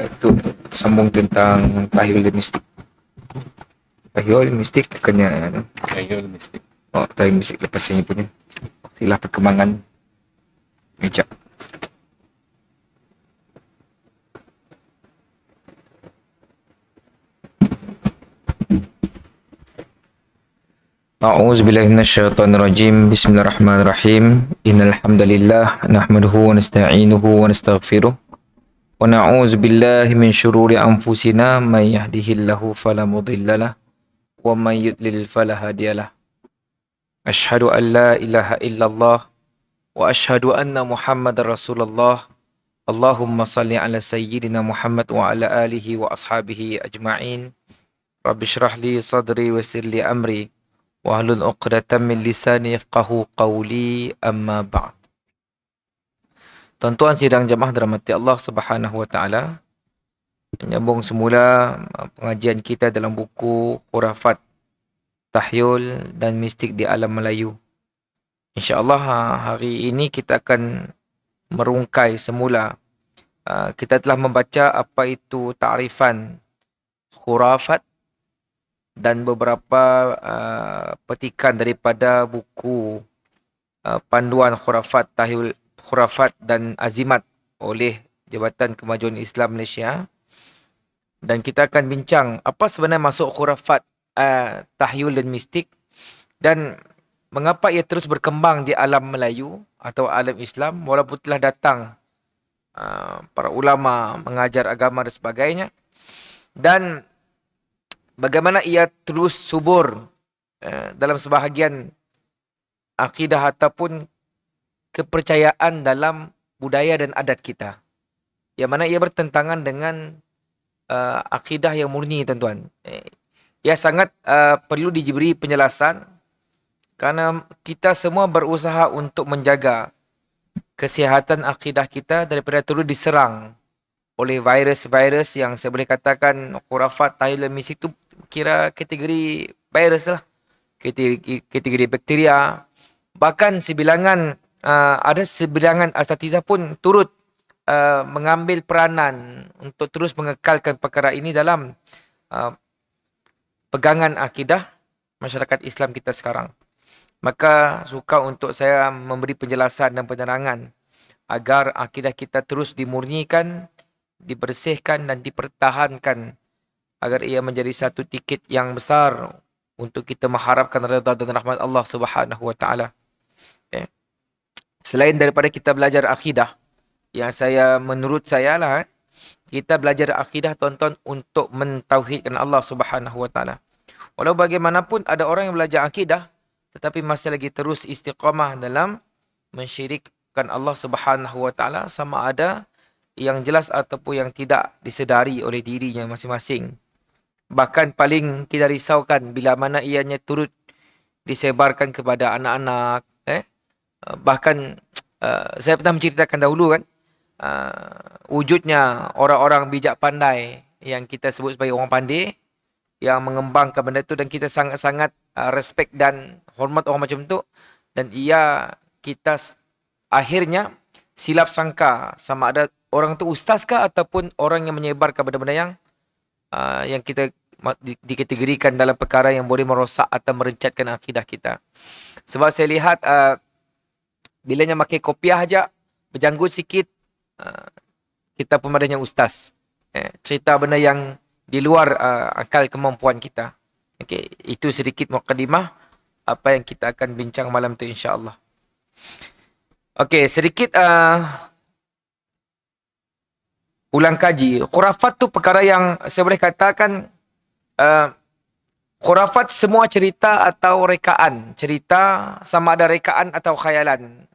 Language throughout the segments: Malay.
Itu sambung tentang tahyul dan mistik. Tahyul mistik bukannya Tahyul mistik. tahyul mistik lepas ini punya. Silah perkembangan meja. أعوذ بالله من الشيطان الرجيم بسم الله الرحمن الرحيم إن الحمد لله نحمده ونستعينه ونستغفره ونعوذ بالله من شرور أنفسنا من يهده الله فلا مضل له ومن يضلل فلا هادي له أشهد أن لا إله إلا الله وأشهد أن محمد رسول الله اللهم صل على سيدنا محمد وعلى آله وأصحابه أجمعين رب اشرح لي صدري ويسر لي أمري wahlul 'uqdatam min lisani yafqahu qawli amma ba'd. Tuan-tuan sidang jemaah dirahmati Allah Subhanahu wa taala. Menyambung semula pengajian kita dalam buku Khurafat, Tahyul dan Mistik di Alam Melayu. Insya-Allah hari ini kita akan merungkai semula. Kita telah membaca apa itu ta'rifan khurafat dan beberapa petikan daripada buku panduan khurafat, tahyul khurafat dan azimat oleh Jabatan Kemajuan Islam Malaysia. Dan kita akan bincang apa sebenarnya masuk khurafat, tahyul dan mistik, dan mengapa ia terus berkembang di alam Melayu atau alam Islam walaupun telah datang para ulama mengajar agama dan sebagainya, dan bagaimana ia terus subur dalam sebahagian akidah ataupun kepercayaan dalam budaya dan adat kita, yang mana ia bertentangan dengan akidah yang murni, tuan-tuan. Ia sangat perlu diberi penjelasan kerana kita semua berusaha untuk menjaga kesihatan akidah kita daripada terus diserang oleh virus-virus yang saya boleh katakan khurafat, tahyul dan mistik itu kira kategori virus lah, kategori bakteria. Bahkan ada sebilangan asatizah pun turut mengambil peranan untuk terus mengekalkan perkara ini dalam pegangan akidah masyarakat Islam kita sekarang. Maka suka untuk saya memberi penjelasan dan penerangan agar akidah kita terus dimurnikan, dibersihkan dan dipertahankan agar ia menjadi satu tiket yang besar untuk kita mengharapkan redha dan rahmat Allah Subhanahu wa taala. Selain daripada kita belajar akidah, yang menurut saya lah, kita belajar akidah, tuan-tuan, untuk mentauhidkan Allah Subhanahu wa taala. Walau bagaimanapun ada orang yang belajar akidah tetapi masih lagi terus istiqamah dalam mensyirikkan Allah Subhanahu wa taala, sama ada yang jelas ataupun yang tidak disedari oleh dirinya masing-masing. Bahkan paling kita risaukan bila mana ianya turut disebarkan kepada anak-anak. Bahkan saya pernah menceritakan dahulu kan, wujudnya orang-orang bijak pandai yang kita sebut sebagai orang pandai yang mengembangkan benda itu, dan kita sangat-sangat respect dan hormat orang macam tu, dan kita akhirnya silap sangka sama ada orang tu ustaz kah ataupun orang yang menyebarkan benda-benda yang kita dikategorikan dalam perkara yang boleh merosak atau merencatkan akidah kita. Sebab saya lihat bilanya pakai kopiah aja, berjanggut sikit, kita pun adanya ustaz. Cerita benda yang di luar akal kemampuan kita. Okey, itu sedikit mukadimah apa yang kita akan bincang malam tu, insya-Allah. Okey, sedikit ulang kaji. Khurafat tu perkara yang saya boleh katakan khurafat semua cerita atau rekaan. Cerita sama ada rekaan atau khayalan,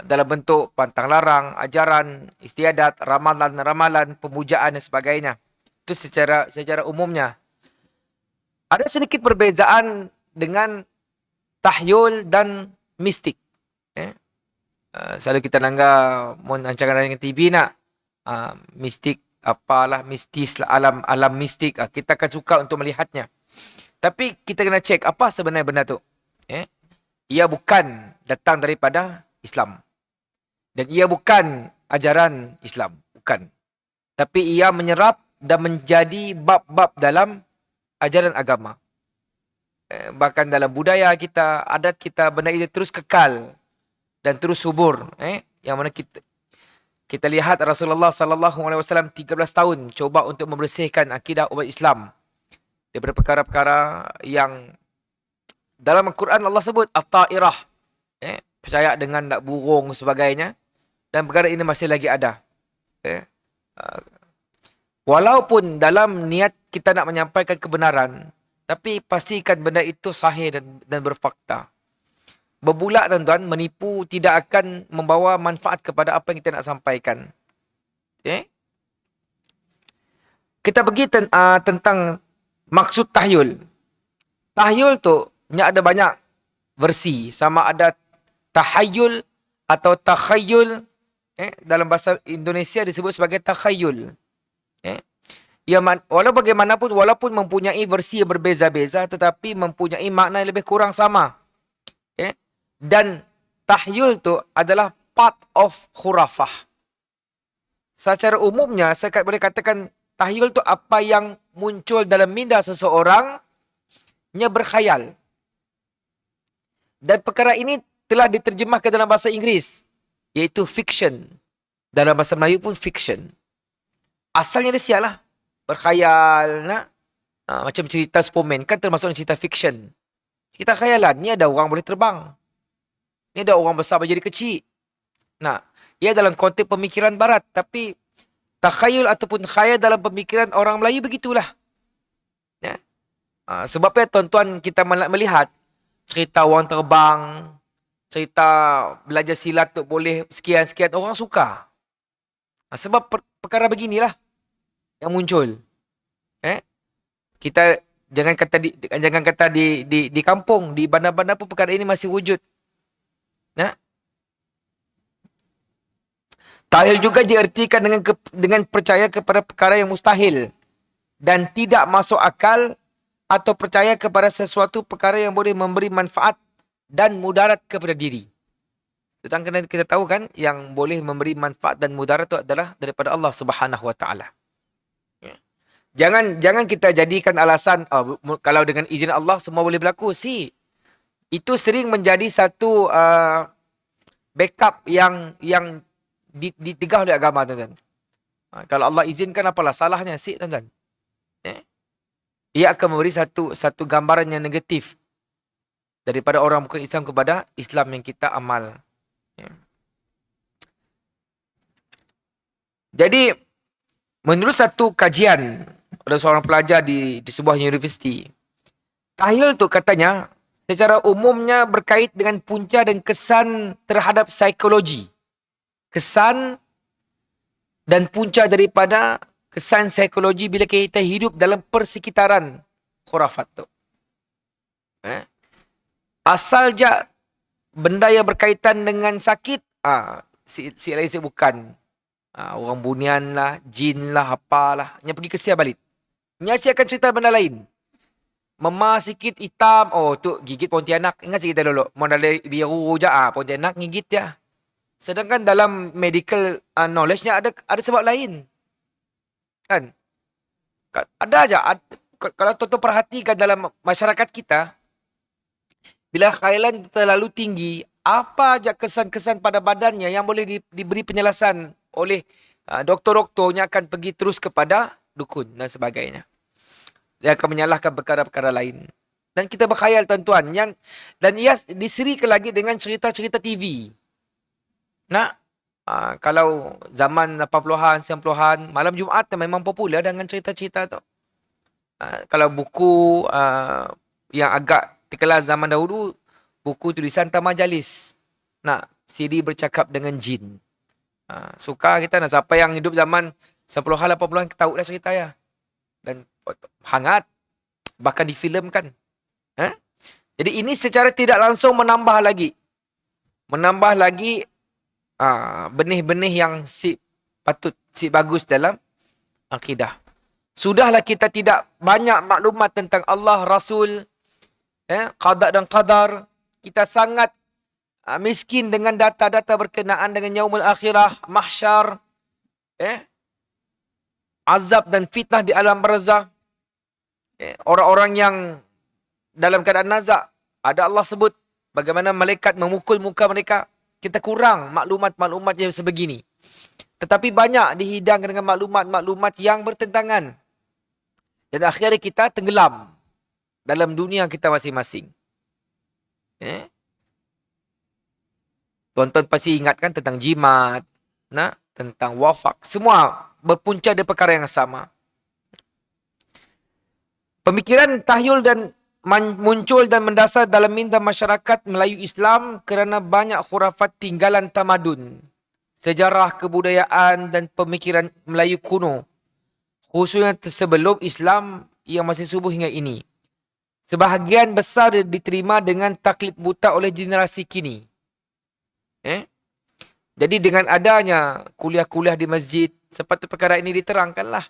dalam bentuk pantang larang, ajaran, istiadat, ramalan-ramalan, pemujaan dan sebagainya. Itu secara umumnya. Ada sedikit perbezaan dengan tahyul dan mistik. Selalu kita langgar menancakan dengan TV nak mistik apalah, mistis lah, alam mistik. Kita akan suka untuk melihatnya. Tapi kita kena cek apa sebenarnya benda tu. Ia bukan datang daripada Islam. Dan ia bukan ajaran Islam. Bukan. Tapi ia menyerap dan menjadi bab-bab dalam ajaran agama. Bahkan dalam budaya kita, adat kita, benda itu terus kekal dan terus subur. Yang mana kita lihat Rasulullah sallallahu alaihi wasallam 13 tahun coba untuk membersihkan akidah umat Islam daripada perkara-perkara yang dalam Al-Quran Allah sebut at-ta'irah. Percaya dengan nak burung sebagainya, dan perkara ini masih lagi ada. Walaupun dalam niat kita nak menyampaikan kebenaran, tapi pastikan benda itu sahih dan berfakta. Berbulak tuan-tuan, menipu tidak akan membawa manfaat kepada apa yang kita nak sampaikan. Kita pergi tentang maksud tahyul. Tahyul tu ada banyak versi. Sama ada tahayyul atau takhayyul. Dalam bahasa Indonesia disebut sebagai takhayyul. Walau bagaimanapun, walaupun mempunyai versi yang berbeza-beza, tetapi mempunyai makna yang lebih kurang sama. Dan tahyul tu adalah part of khurafah. Secara umumnya, saya boleh katakan tahyul tu apa yang muncul dalam minda seseorang nya berkhayal. Dan perkara ini telah diterjemahkan dalam bahasa Inggeris, iaitu fiction. Dalam bahasa Melayu pun fiction. Asalnya dia sial lah. Berkhayal. Macam cerita Superman kan termasuk cerita fiction. Cerita khayalan. Ni ada orang boleh terbang. Ni ada orang besar menjadi kecil. Ia dalam konteks pemikiran barat. Tapi takhayul ataupun khayal dalam pemikiran orang Melayu begitulah. Sebabnya tuan-tuan kita melihat cerita orang terbang, cerita belajar silat tu boleh sekian-sekian, orang suka. Sebab perkara beginilah yang muncul. Kita jangan kata di kampung, di bandar-bandar pun perkara ini masih wujud. Tahyul juga diartikan dengan percaya kepada perkara yang mustahil dan tidak masuk akal, atau percaya kepada sesuatu perkara yang boleh memberi manfaat dan mudarat kepada diri. Sedangkan kita tahu kan, yang boleh memberi manfaat dan mudarat itu adalah daripada Allah Subhanahu Wa Taala. Jangan kita jadikan alasan kalau dengan izin Allah semua boleh berlaku. Itu sering menjadi satu backup yang ditegah oleh agama, tuan-tuan. Kalau Allah izinkan, apalah salahnya? Tuan-tuan. Ia akan memberi satu gambaran yang negatif daripada orang bukan Islam kepada Islam yang kita amal. Jadi, menurut satu kajian oleh seorang pelajar di sebuah universiti, tahyul tu katanya secara umumnya berkait dengan punca dan kesan terhadap psikologi. Kesan dan punca daripada kesan psikologi bila kita hidup dalam persekitaran khurafat tu. Asal je benda yang berkaitan dengan sakit, si lain bukan. Orang bunian lah, jin lah, apalah. Yang pergi kesiar balik. Yang akan cerita benda lain. Memar sikit hitam, tu gigit pontianak. Ingat sikit dulu. Modal biru je, pontianak gigit dia. Sedangkan dalam medical knowledge-nya ada sebab lain. Kan? Ada aja. Kalau tuan-tuan perhatikan dalam masyarakat kita, bila khayalan terlalu tinggi, apa aja kesan-kesan pada badannya yang boleh diberi penjelasan oleh doktor-doktornya akan pergi terus kepada dukun dan sebagainya. Dia akan menyalahkan perkara-perkara lain. Dan kita berkhayal, tuan-tuan, dan ia diserikan lagi dengan cerita-cerita TV. Kalau zaman 80-an, 90-an, malam Jumaat memang popular dengan cerita-cerita tu. Kalau buku yang agak terkelas zaman dahulu, buku tulisan Tamajalis. Siri bercakap dengan jin. Suka kita siapa yang hidup zaman 90-an, 80-an, tahulah cerita ya. Dan hangat, bahkan difilmkan. Jadi ini secara tidak langsung menambah lagi benih-benih yang bagus dalam akidah. Sudahlah kita tidak banyak maklumat tentang Allah, Rasul, qada dan qadar. Kita sangat miskin dengan data-data berkenaan dengan yaumul akhirah, mahsyar. azab dan fitnah di alam barzakh. Orang-orang yang dalam keadaan nazak, ada Allah sebut bagaimana malaikat memukul muka mereka. Kita kurang maklumat-maklumat yang sebegini. Tetapi banyak dihidangkan dengan maklumat-maklumat yang bertentangan. Dan akhirnya kita tenggelam dalam dunia kita masing-masing. Tuan-tuan pasti ingatkan tentang jimat, tentang wafak. Semua berpunca dari perkara yang sama. Pemikiran tahyul dan muncul dan mendasar dalam minda masyarakat Melayu Islam kerana banyak khurafat tinggalan tamadun, sejarah kebudayaan dan pemikiran Melayu kuno, khususnya sebelum Islam yang masih subuh hingga ini. Sebahagian besar diterima dengan taklid buta oleh generasi kini. Jadi dengan adanya kuliah-kuliah di masjid, sepatutnya perkara ini diterangkanlah.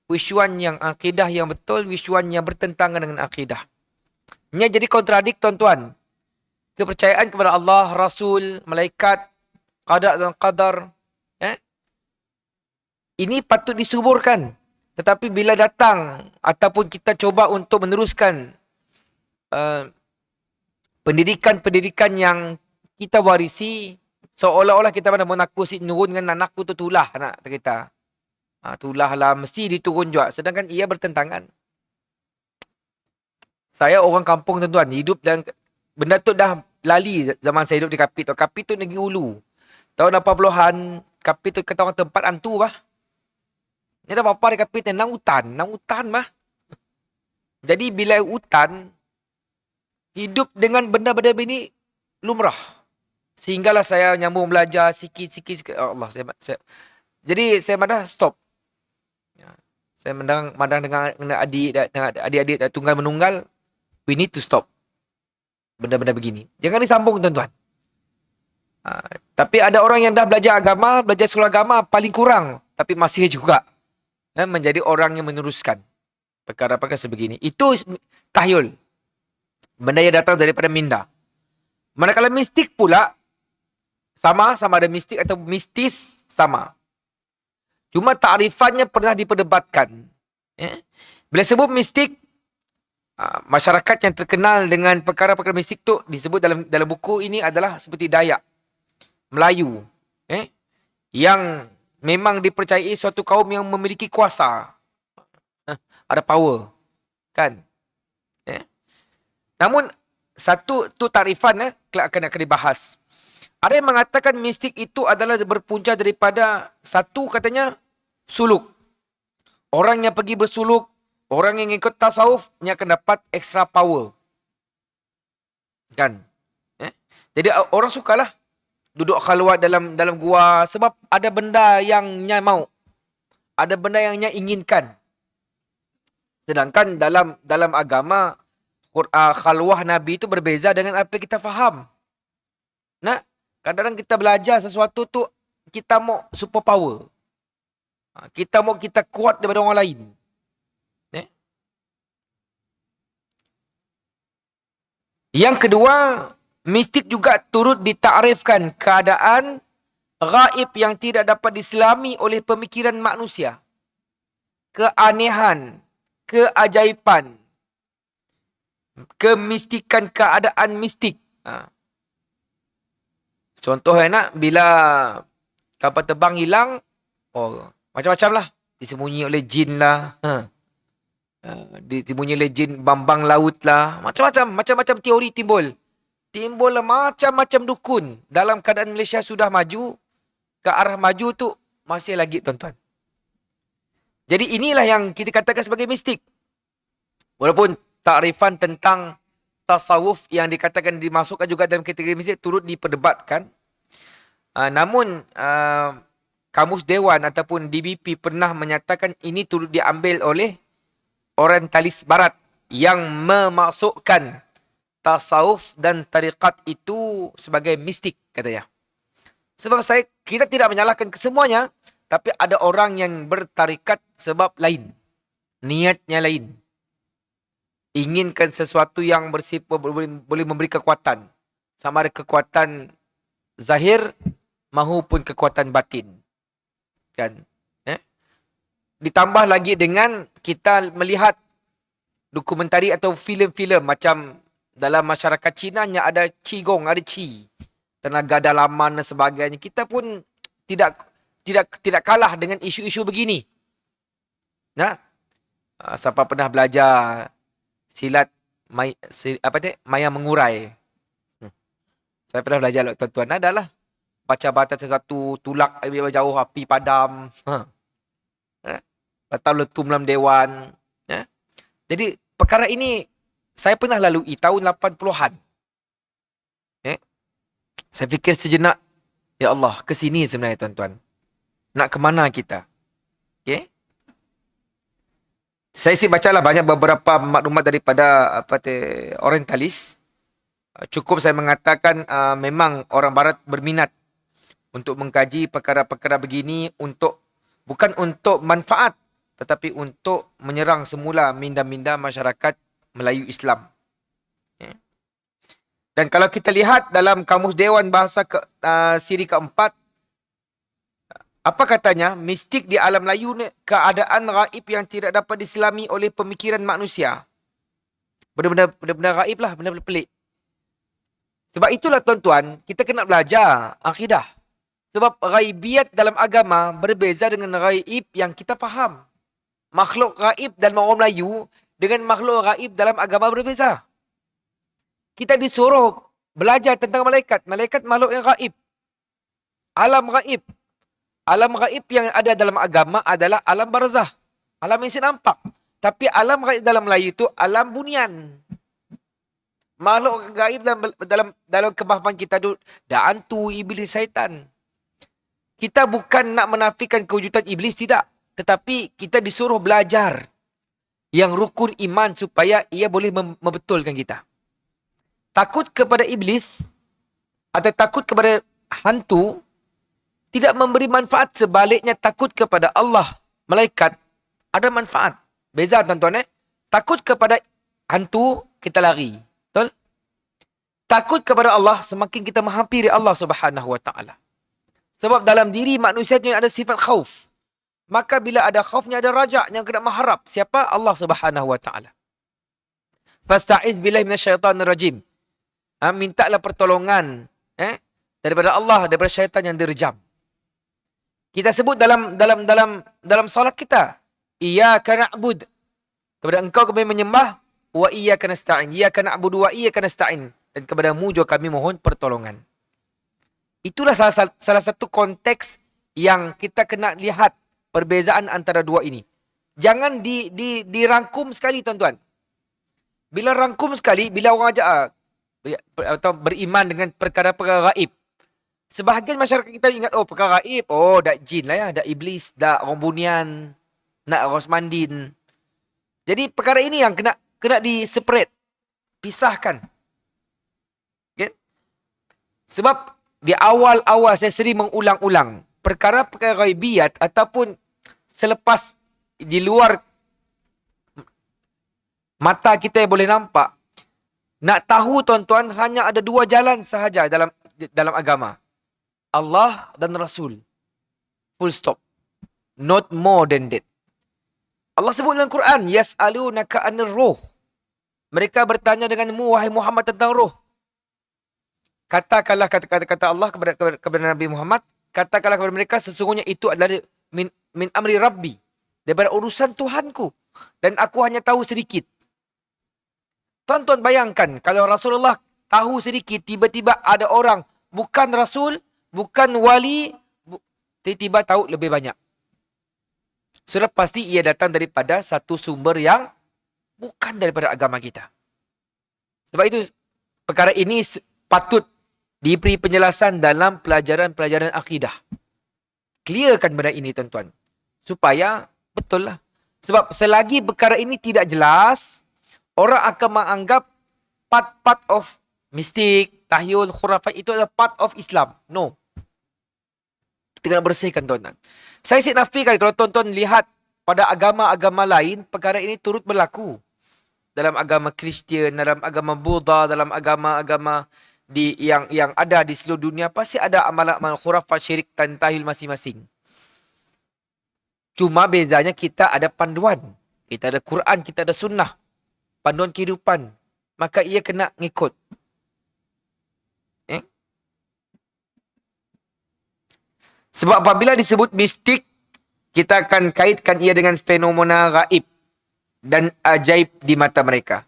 Which one yang akidah yang betul, which one yang bertentangan dengan akidah. Ini jadi kontradik, tuan-tuan. Kepercayaan kepada Allah, Rasul, malaikat, qada dan qadar. Ini patut disuburkan. Tetapi bila datang ataupun kita coba untuk meneruskan pendidikan-pendidikan yang kita warisi, seolah-olah kita pada menakut si nurun dengan anakku tu tulah anak kita. Tulah lah mesti diturun juga. Sedangkan ia bertentangan. Saya orang kampung, tuan-tuan, hidup dan benda tu dah lali zaman saya hidup di Kapit tu. Kapit tu negeri Ulu. Tahun 80-an, Kapit tu kata orang tempat hantu bah. Ni dah apa di Kapit ni, nang hutan bah. Jadi bila hutan, hidup dengan benda-benda ini lumrah. Sehinggalah saya nyambung belajar sikit-sikit. Allah, jadi saya madah stop. Saya mandang dengan adik-adik tunggal menunggal, we need to stop benda-benda begini. Jangan disambung, tuan-tuan. Tapi ada orang yang dah belajar agama, belajar sekolah agama paling kurang, tapi masih juga menjadi orang yang meneruskan perkara-perkara sebegini. Itu tahyul. Benda yang datang daripada minda. Manakala mistik pula, sama ada mistik atau mistis, sama. Cuma ta'rifannya pernah diperdebatkan. Bila sebut mistik, masyarakat yang terkenal dengan perkara-perkara mistik tu disebut dalam buku ini adalah seperti Dayak, Melayu, yang memang dipercayai suatu kaum yang memiliki kuasa, ada power, kan? Namun satu tu ta'rifan akan dibahas. Ada yang mengatakan mistik itu adalah berpunca daripada satu, katanya suluk. Orang yang pergi bersuluk, orang yang ikut tasawuf, ni akan dapat extra power. Kan? Jadi orang sukalah duduk khalwat dalam gua sebab ada benda yang nya mau. Ada benda yang nya inginkan. Sedangkan dalam agama, khalwah Nabi itu berbeza dengan apa yang kita faham. Kadang-kadang kita belajar sesuatu tu, kita mau super power. Kita mau kita kuat daripada orang lain. Yang kedua, mistik juga turut ditakrifkan keadaan gaib yang tidak dapat diselami oleh pemikiran manusia. Keanehan, keajaiban, kemistikan keadaan mistik. Contohnya bila kapal terbang hilang, macam-macam lah. Disembunyi oleh jin lah. Disembunyi oleh jin bambang laut lah. Macam-macam teori timbul. Timbul macam-macam dukun. Dalam keadaan Malaysia sudah maju, ke arah maju tu masih lagi, tuan-tuan. Jadi inilah yang kita katakan sebagai mistik. Walaupun takrifan tentang tasawuf yang dikatakan dimasukkan juga dalam kategori mistik turut diperdebatkan. Namun Kamus Dewan ataupun DBP pernah menyatakan ini turut diambil oleh orientalis barat yang memasukkan tasawuf dan tariqat itu sebagai mistik, katanya. Sebab kita tidak menyalahkan kesemuanya, tapi ada orang yang bertarikat sebab lain. Niatnya lain. Inginkan sesuatu yang bersifat boleh memberi kekuatan. Sama ada kekuatan zahir maupun kekuatan batin. Kan? Ditambah lagi dengan kita melihat dokumentari atau filem-filem macam dalam masyarakat Cina nya ada Qigong, ada Qi, tenaga dalaman dan sebagainya. Kita pun tidak kalah dengan isu-isu begini. Nah, siapa pernah belajar silat maya mengurai? Saya pernah belajar tuan-tuan, adalah baca batas sesuatu, tulak jauh api padam. Atau letum dalam dewan. Jadi perkara ini saya pernah lalui tahun 80-an. Saya fikir sejenak, ya Allah, ke sini sebenarnya tuan-tuan. Nak ke mana kita? Okay? Saya bacalah banyak beberapa maklumat daripada orientalis. Cukup saya mengatakan memang orang barat berminat untuk mengkaji perkara-perkara begini bukan untuk manfaat, tetapi untuk menyerang semula minda-minda masyarakat Melayu Islam. Dan kalau kita lihat dalam Kamus Dewan Bahasa siri keempat, apa katanya? Mistik di alam Melayu ni keadaan gaib yang tidak dapat diselami oleh pemikiran manusia. Benda-benda gaib lah, benda-benda pelik. Sebab itulah tuan-tuan, kita kena belajar akidah. Sebab gaibiat dalam agama berbeza dengan gaib yang kita faham. Makhluk gaib dalam orang Melayu dengan makhluk gaib dalam agama berbeza. Kita disuruh belajar tentang malaikat. Malaikat makhluk yang gaib. Alam gaib. Alam gaib yang ada dalam agama adalah alam barzah. Alam yang saya nampak. Tapi alam gaib dalam Melayu itu alam bunian. Makhluk gaib dalam kemahaman kita itu dah hantu, iblis, syaitan. Kita bukan nak menafikan kewujudan iblis, tidak. Tetapi kita disuruh belajar yang rukun iman supaya ia boleh membetulkan kita. Takut kepada iblis atau takut kepada hantu tidak memberi manfaat. Sebaliknya takut kepada Allah, malaikat, ada manfaat. Beza tuan-tuan. Takut kepada hantu, kita lari. Betul? Takut kepada Allah, semakin kita menghampiri Allah Subhanahu Wa Taala. Sebab dalam diri manusia itu ada sifat khauf. Maka bila ada khaufnya, ada raja yang kena mengharap. Siapa? Allah Subhanahu Wa Taala. Fasta'iz billahi minasyaitanir rajim. Mintalah pertolongan daripada Allah, daripada syaitan yang direjam. Kita sebut dalam solat kita, iyyaka na'bud, kepada engkau kami menyembah, wa iyyaka nasta'in, iyyaka na'budu wa iyyaka nasta'in, dan kepadamu juga kami mohon pertolongan. Itulah salah satu konteks yang kita kena lihat perbezaan antara dua ini. Jangan dirangkum sekali tuan-tuan. Bila rangkum sekali, bila orang ajak atau beriman dengan perkara-perkara gaib, sebahagian masyarakat kita ingat, oh perkara gaib, oh dak jin lah ya, dak iblis, dak orang bunian, nak rosmandin. Jadi perkara ini yang kena di-separate, pisahkan. Okay? Sebab di awal-awal saya sering mengulang-ulang perkara-perkara gaibiat ataupun selepas di luar mata kita yang boleh nampak. Nak tahu tuan-tuan, hanya ada dua jalan sahaja dalam agama. Allah dan Rasul. Full stop. Not more than that. Allah sebut dalam Quran, yas'alunaka 'anir ruh. Mereka bertanya denganmu, wahai Muhammad, tentang roh. Katakanlah kata Allah kepada Nabi Muhammad, katakanlah kepada mereka, sesungguhnya itu adalah min amri Rabbi, daripada urusan Tuhanku, dan aku hanya tahu sedikit. Tuan-tuan bayangkan, kalau Rasulullah tahu sedikit, tiba-tiba ada orang, bukan Rasul, bukan wali, tiba-tiba tahu lebih banyak. Sudah pasti ia datang daripada satu sumber yang bukan daripada agama kita. Sebab itu, perkara ini patut diberi penjelasan dalam pelajaran-pelajaran akidah. Clearkan benda ini tuan-tuan. Supaya betul lah. Sebab selagi perkara ini tidak jelas, orang akan menganggap part of mistik, tahyul, khurafat itu adalah part of Islam. No. Kita kena bersihkan tuan-tuan. Saya nafikan kalau tuan-tuan lihat pada agama-agama lain, perkara ini turut berlaku. Dalam agama Kristian, dalam agama Buddha, dalam agama-agama yang ada di seluruh dunia, pasti ada amalan-amalan khurafat, syirik dan tahyul masing-masing. Cuma bezanya kita ada panduan. Kita ada Quran, kita ada sunnah. Panduan kehidupan. Maka ia kena ngikut. Sebab apabila disebut mistik, kita akan kaitkan ia dengan fenomena gaib dan ajaib di mata mereka.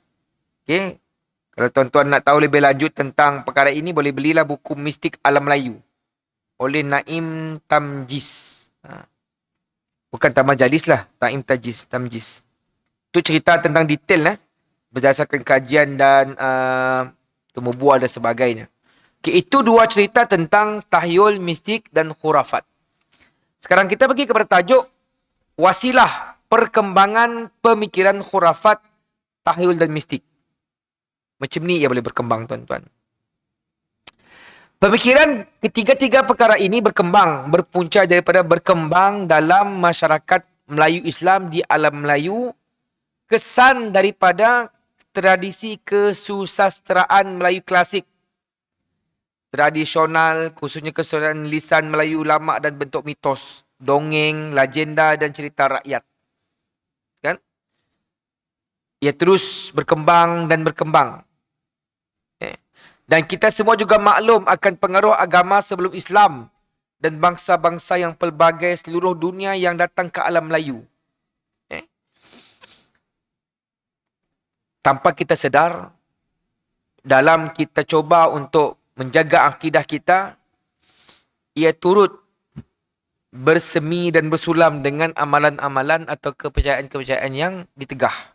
Okay? Kalau tuan-tuan nak tahu lebih lanjut tentang perkara ini, boleh belilah buku Mistik Alam Melayu oleh Naim Tamjiz. Bukan Tamajalis lah, Naim Tamjiz. Itu cerita tentang detail berdasarkan kajian dan temu buah dan sebagainya. Okay, itu dua cerita tentang tahyul, mistik dan khurafat. Sekarang kita pergi kepada tajuk wasilah perkembangan pemikiran khurafat, tahyul dan mistik. Macam ni ia boleh berkembang, tuan-tuan. Pemikiran ketiga-tiga perkara ini berpunca daripada berkembang dalam masyarakat Melayu Islam di alam Melayu, kesan daripada tradisi kesusasteraan Melayu klasik, tradisional, khususnya kesusasteraan lisan Melayu lama dan bentuk mitos, dongeng, legenda dan cerita rakyat. Kan? Ia terus berkembang dan berkembang. Dan kita semua juga maklum akan pengaruh agama sebelum Islam dan bangsa-bangsa yang pelbagai seluruh dunia yang datang ke alam Melayu. Tanpa kita sedar, dalam kita cuba untuk menjaga akidah kita, ia turut bersemi dan bersulam dengan amalan-amalan atau kepercayaan-kepercayaan yang ditegah.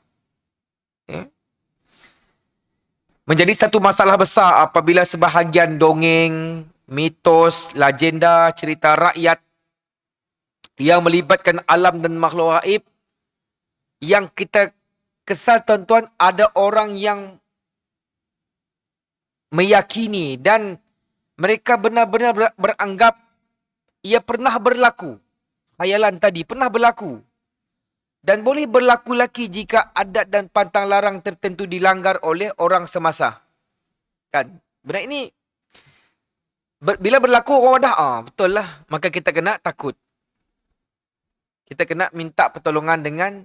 Menjadi satu masalah besar apabila sebahagian dongeng, mitos, legenda, cerita rakyat yang melibatkan alam dan makhluk gaib, yang kita kesal, tuan-tuan, ada orang yang meyakini dan mereka benar-benar beranggap ia pernah berlaku. Khayalan tadi pernah berlaku. Dan boleh berlaku lagi jika adat dan pantang larang tertentu dilanggar oleh orang semasa. Kan? Benda ini, bila berlaku orang dah, betul lah. Maka kita kena takut. Kita kena minta pertolongan dengan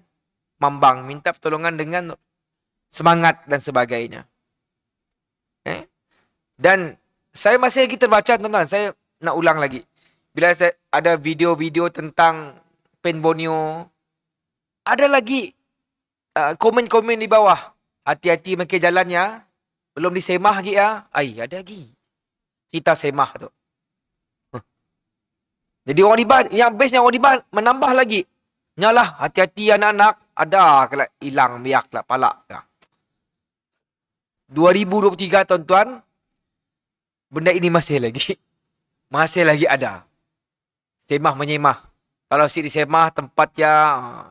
mambang. Minta pertolongan dengan semangat dan sebagainya. Dan saya masih lagi terbaca, tuan-tuan. Saya nak ulang lagi. Bila saya ada video-video tentang Pen Borneo, ada lagi komen-komen di bawah. Hati-hati makin jalannya. Belum disemah lagi ya. Ada lagi. Cerita semah tu. Jadi orang Iban, yang bestnya orang Iban menambah lagi. Nyalah, hati-hati anak-anak. Ada kalau hilang biak lah, palak lah. 2023, tuan-tuan. Benda ini masih lagi. Masih lagi ada. Semah menyemah. Kalau si disemah tempat yang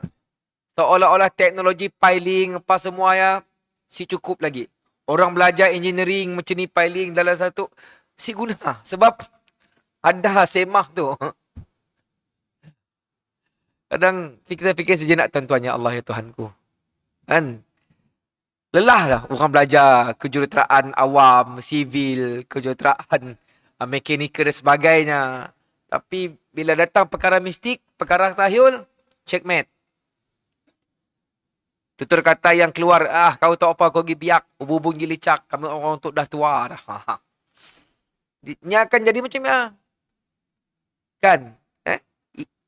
seolah-olah teknologi piling apa semua ya si cukup lagi. Orang belajar engineering macam ni piling dalam satu si guna sebab ada semah tu. Kadang kita fikir sejenak, tuan-tuan, ya Allah ya Tuhanku. Kan? Lelah lah orang belajar kejuruteraan awam, sivil, kejuruteraan mekanikal dan sebagainya. Tapi bila datang perkara mistik, perkara tahyul, checkmate. Tutur kata yang keluar, kau tahu apa, kau pergi biak, hubung gilicak, kami orang untuk dah tua dah. Dia akan jadi macam ya. Kan?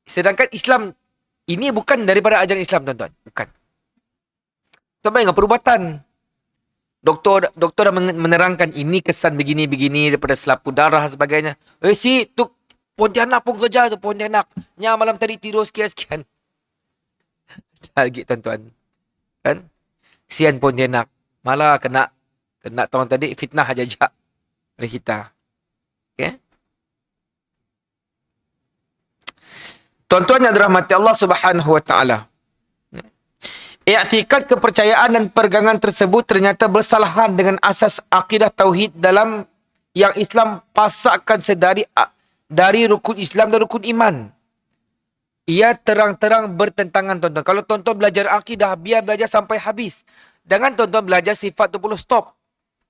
Sedangkan Islam, ini bukan daripada ajaran Islam, tuan-tuan. Bukan. Sama dengan perubatan. Doktor dah menerangkan ini kesan begini-begini daripada selaput darah dan sebagainya. Tu Pontianak pun kerja tu, Pontianak. Nya malam tadi tidur sekian-sekian. Lagi, tuan-tuan. Kan? Sian Pontianak. Malah kena tahun tadi fitnah jajak oleh kita. Okay? Tuan-tuan yang dirahmati Allah Subhanahu wa taala. I'tikad kepercayaan dan pegangan tersebut ternyata bersalahan dengan asas akidah tauhid dalam yang Islam pasakkan dari rukun Islam dan rukun iman. Ia terang-terang bertentangan, tuan-tuan. Kalau tuan-tuan belajar akidah, biar belajar sampai habis. Jangan tuan-tuan belajar sifat tu perlu stop.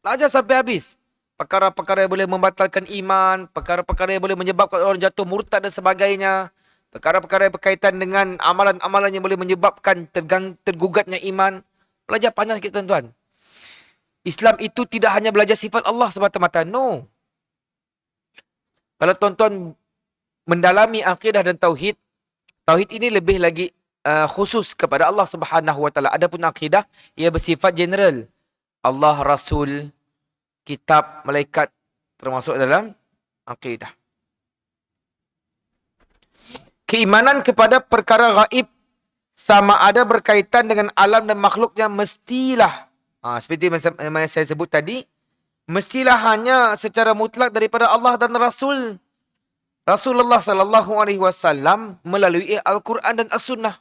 Belajar sampai habis. Perkara-perkara yang boleh membatalkan iman, perkara-perkara yang boleh menyebabkan orang jatuh murtad dan sebagainya. perkara-perkara yang berkaitan dengan amalan-amalan yang boleh menyebabkan tergugatnya iman. Belajar panjang sikit tuan-tuan. Islam itu tidak hanya belajar sifat Allah semata-mata. No. Kalau tuan-tuan mendalami akidah dan tauhid, tauhid ini lebih lagi khusus kepada Allah Subhanahu Wa Taala. Adapun akidah, ia bersifat general. Allah, Rasul, kitab, malaikat termasuk dalam akidah. Keimanan kepada perkara gaib sama ada berkaitan dengan alam dan makhluknya mestilah. Seperti yang saya sebut tadi, mestilah hanya secara mutlak daripada Allah dan Rasul. Rasulullah sallallahu alaihi wasallam melalui Al-Quran dan As-Sunnah.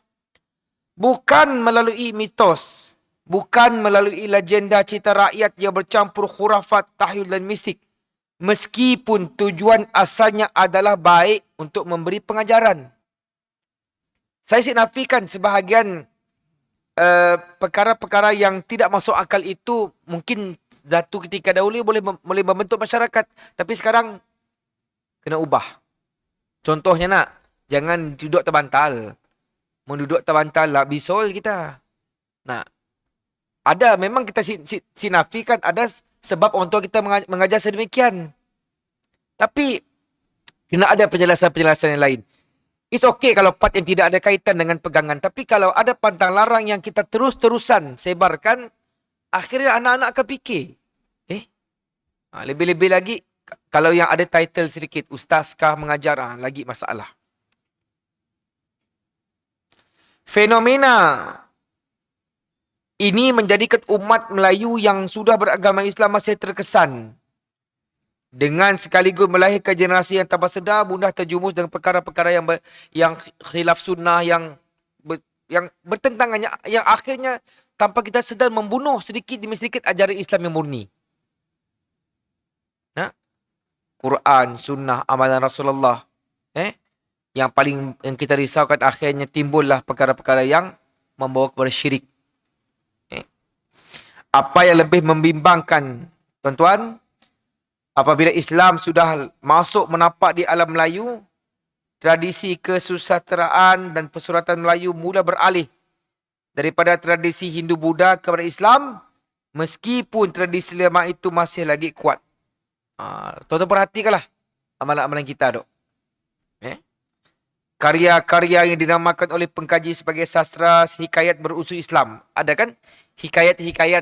Bukan melalui mitos, bukan melalui legenda cerita rakyat yang bercampur khurafat, tahyul dan mistik. Meskipun tujuan asalnya adalah baik untuk memberi pengajaran. Saya nafikan sebahagian perkara-perkara yang tidak masuk akal itu mungkin satu ketika dahulu boleh membentuk masyarakat. Tapi sekarang kena ubah. Contohnya jangan duduk terbantal. Menduduk terbantal lah bisol kita. Ada memang kita sinafikan ada sebab orang tua kita mengajar sedemikian. Tapi kena ada penjelasan-penjelasan yang lain. It's okay kalau part yang tidak ada kaitan dengan pegangan. Tapi kalau ada pantang larang yang kita terus-terusan sebarkan, akhirnya anak-anak akan fikir. Lebih-lebih lagi, kalau yang ada title sedikit, ustazkah mengajar, lagi masalah. Fenomena ini menjadikan umat Melayu yang sudah beragama Islam masih terkesan. Dengan sekaligus melahirkan generasi yang tanpa sedar mudah terjumus dengan perkara-perkara yang khilaf sunnah, yang bertentangan, yang akhirnya tanpa kita sedar membunuh sedikit demi sedikit ajaran Islam yang murni. Quran, sunnah, amalan Rasulullah. Yang kita risaukan akhirnya timbullah perkara-perkara yang membawa kepada syirik. Apa yang lebih membimbangkan, tuan-tuan, apabila Islam sudah masuk menapak di alam Melayu, tradisi kesusasteraan dan persuratan Melayu mula beralih daripada tradisi Hindu-Buddha kepada Islam, meskipun tradisi lama itu masih lagi kuat. Tuan-tuan perhatikanlah amalan-amalan kita, dok. Karya-karya yang dinamakan oleh pengkaji sebagai sastra hikayat berunsur Islam. Ada kan hikayat-hikayat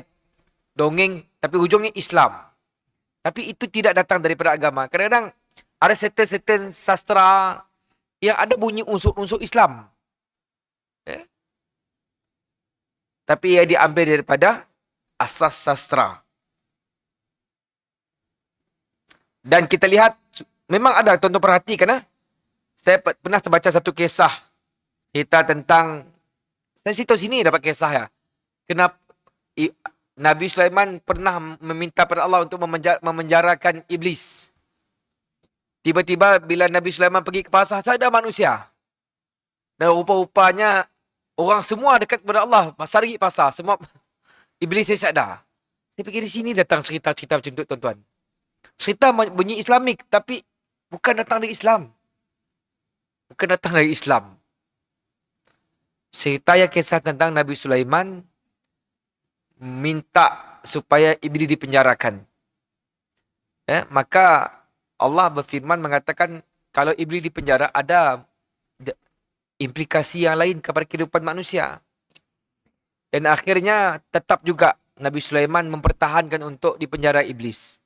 dongeng tapi ujungnya Islam. Tapi itu tidak datang daripada agama. Kadang-kadang ada certain sastra yang ada bunyi unsur-unsur Islam. Tapi ia diambil daripada asas sastra. Dan kita lihat, memang ada, tuan-tuan perhatikan. Saya pernah terbaca satu kisah. Cerita tentang, saya situ sini dapat kisah ya. Kenapa Nabi Sulaiman pernah meminta pada Allah untuk memenjarakan iblis. Tiba-tiba bila Nabi Sulaiman pergi ke pasar, saya ada manusia. Dan rupa-rupanya orang semua dekat kepada Allah. Sari pasar, semua iblis saya ada. Saya fikir di sini datang cerita-cerita macam tu, tuan-tuan. Cerita bunyi Islamik, tapi bukan datang dari Islam. Bukan datang dari Islam. Cerita yang kisah tentang Nabi Sulaiman minta supaya iblis dipenjarakan. Maka Allah berfirman mengatakan kalau iblis dipenjara ada implikasi yang lain kepada kehidupan manusia. Dan akhirnya tetap juga Nabi Sulaiman mempertahankan untuk dipenjara iblis.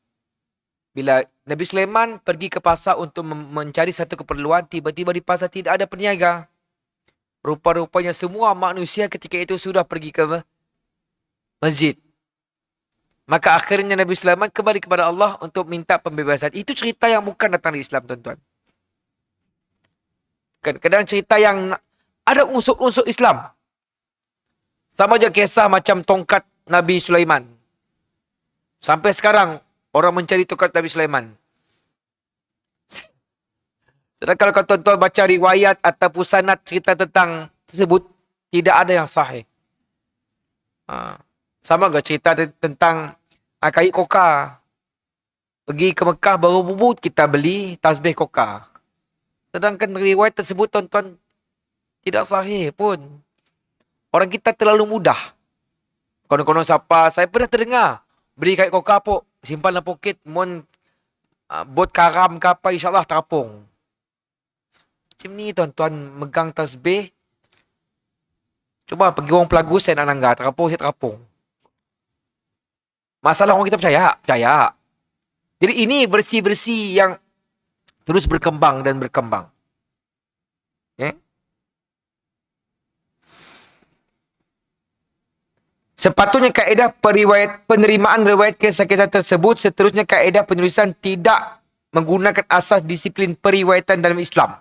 Bila Nabi Sulaiman pergi ke pasar untuk mencari satu keperluan, tiba-tiba di pasar tidak ada peniaga. Rupa-rupanya semua manusia ketika itu sudah pergi ke masjid. Maka akhirnya Nabi Sulaiman kembali kepada Allah untuk minta pembebasan. Itu cerita yang bukan datang dari Islam, tuan-tuan. Kadang-kadang cerita yang ada unsur-unsur Islam. Sama je kisah macam tongkat Nabi Sulaiman. Sampai sekarang, orang mencari tongkat Nabi Sulaiman. Sedangkan kalau tuan-tuan baca riwayat ataupun sanad cerita tentang tersebut, tidak ada yang sahih. Sama ke cerita tentang kain koka. Pergi ke Mekah baru bubut kita beli tasbih koka. Sedangkan riwayat tersebut tuan-tuan tidak sahih pun. Orang kita terlalu mudah. Konon-konon siapa, saya pernah terdengar. Beri kat kau kapuk, simpan dalam poket, mon bot karam ke apa, insyaAllah terapung. Macam ni tuan-tuan, megang tasbih. Cuba pergi orang pelagu, saya nak nanggar, terapung, saya terapung. Masalah orang kita percaya. Jadi ini versi-versi yang terus berkembang dan berkembang. Okay? Sepatutnya kaedah penerimaan riwayat kisah-kisah tersebut, seterusnya kaedah penulisan tidak menggunakan asas disiplin periwayatan dalam Islam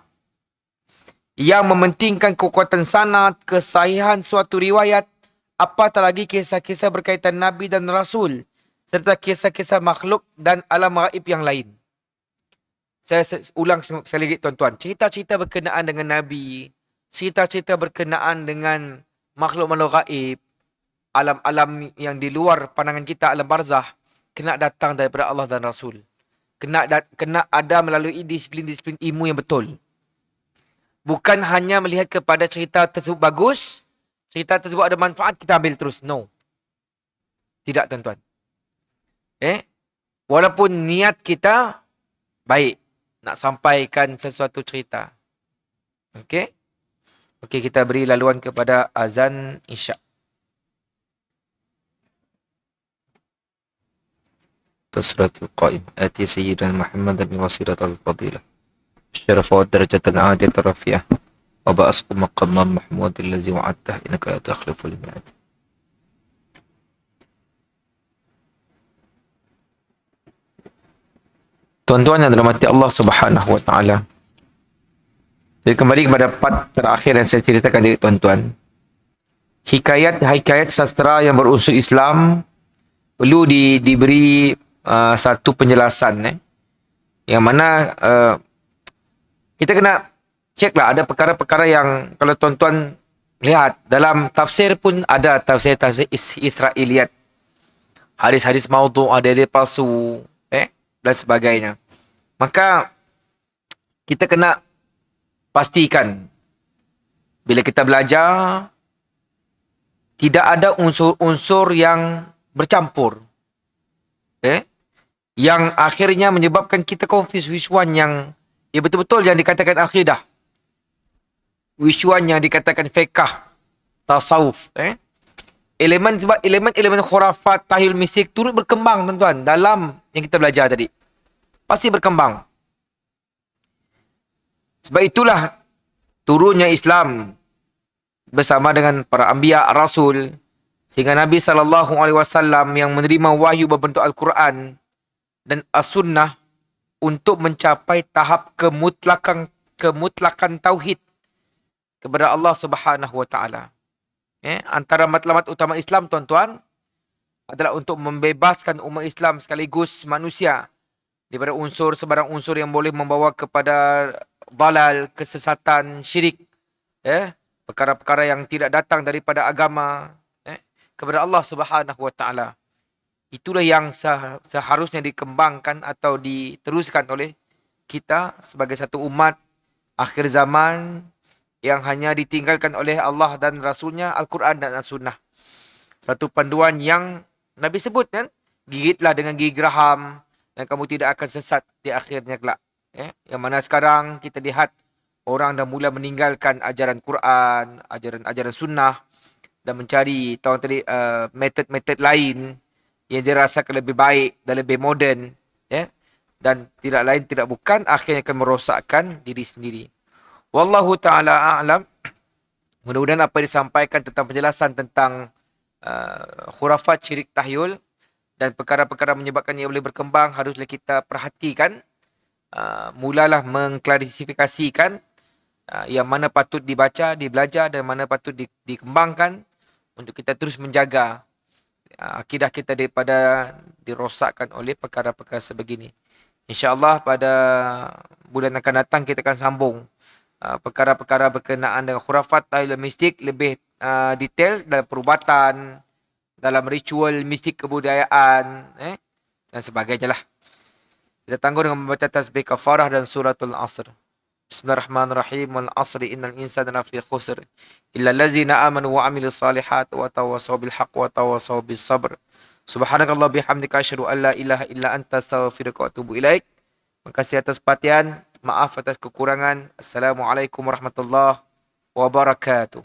yang mementingkan kekuatan sanad, kesahihan suatu riwayat, apatah lagi kisah-kisah berkaitan Nabi dan Rasul, serta kisah-kisah makhluk dan alam gaib yang lain. Saya ulang sekali lagi tuan-tuan. Cerita-cerita berkenaan dengan Nabi, cerita-cerita berkenaan dengan makhluk-makhluk gaib, alam-alam yang di luar pandangan kita, alam barzah, kena datang daripada Allah dan Rasul. Kena ada melalui disiplin-disiplin ilmu yang betul. Bukan hanya melihat kepada cerita tersebut bagus, cerita tersebut ada manfaat, kita ambil terus. No. Tidak tuan-tuan. Walaupun niat kita baik, nak sampaikan sesuatu cerita. Okey, kita beri laluan kepada azan Isyak. تصرة القائم آتي سيدنا محمد الوسيلة الفضيلة الشرف والدرجة العالية الرفيعة وبأسق مقام محمود الذي وعدته إنك لا تخلف الميعاد. Tuan-tuan yang dirahmati Allah Subhanahu wa taala. Jadi kembali kepada part terakhir yang saya ceritakan dari tuan-tuan. Hikayat sastra yang berunsur Islam perlu diberi satu penjelasan yang mana kita kena ceklah ada perkara-perkara yang kalau tuan-tuan lihat dalam tafsir pun ada tafsir Israiliyat, hadis-hadis maudhu', ada palsu dan sebagainya. Maka kita kena pastikan bila kita belajar tidak ada unsur-unsur yang bercampur yang akhirnya menyebabkan kita confuse which one yang betul-betul yang dikatakan akidah, which one yang dikatakan fiqh, tasawuf. Sebab elemen khurafat, tahyul mistik turut berkembang tuan-tuan dalam yang kita belajar tadi. Pasti berkembang. Sebab itulah turunnya Islam bersama dengan para anbiya, rasul, sehingga Nabi SAW yang menerima wahyu berbentuk Al-Quran dan As-Sunnah untuk mencapai tahap kemutlakan tauhid kepada Allah Subhanahu wa taala. Antara matlamat utama Islam tuan-tuan adalah untuk membebaskan umat Islam sekaligus manusia daripada sebarang unsur yang boleh membawa kepada dalal, kesesatan, syirik, perkara-perkara yang tidak datang daripada agama, kepada Allah Subhanahu wa taala. Itulah yang seharusnya dikembangkan atau diteruskan oleh kita sebagai satu umat akhir zaman yang hanya ditinggalkan oleh Allah dan Rasulnya, Al-Quran dan As-Sunnah. Satu panduan yang Nabi sebut kan, gigitlah dengan gigi geraham dan kamu tidak akan sesat di akhirnya kelak. Yang mana sekarang kita lihat orang dah mula meninggalkan ajaran Quran, ajaran Sunnah dan mencari metod-metod lain yang dirasakan lebih baik dan lebih moden, dan tidak lain tidak bukan akhirnya akan merosakkan diri sendiri. Wallahu ta'ala a'lam. Mudah-mudahan apa yang disampaikan tentang penjelasan tentang khurafat, syirik, tahyul dan perkara-perkara menyebabkan ia boleh berkembang haruslah kita perhatikan. Mulalah mengklarifikasikan yang mana patut dibaca, dibelajar dan mana patut dikembangkan untuk kita terus menjaga akidah kita daripada dirosakkan oleh perkara-perkara sebegini. InsyaAllah pada bulan akan datang kita akan sambung perkara-perkara berkenaan dengan khurafat, tahyul mistik lebih detail dalam perubatan, dalam ritual mistik kebudayaan dan sebagainya lah. Kita tangguh dengan membaca tasbih kafarah dan suratul Asr. Bismillahirrahmanirrahim. Wal asri innal insana lafi khusr illa allazina amanu wa amilus salihat wa tawasaw bil haqq wa tawasaw bis sabr. Subhanakallah bihamdika asyhadu an la ilaha illa anta astaghfiruka wa atubu ilaik. Makasih atas perhatian, maaf atas kekurangan. Assalamualaikum warahmatullahi wabarakatuh.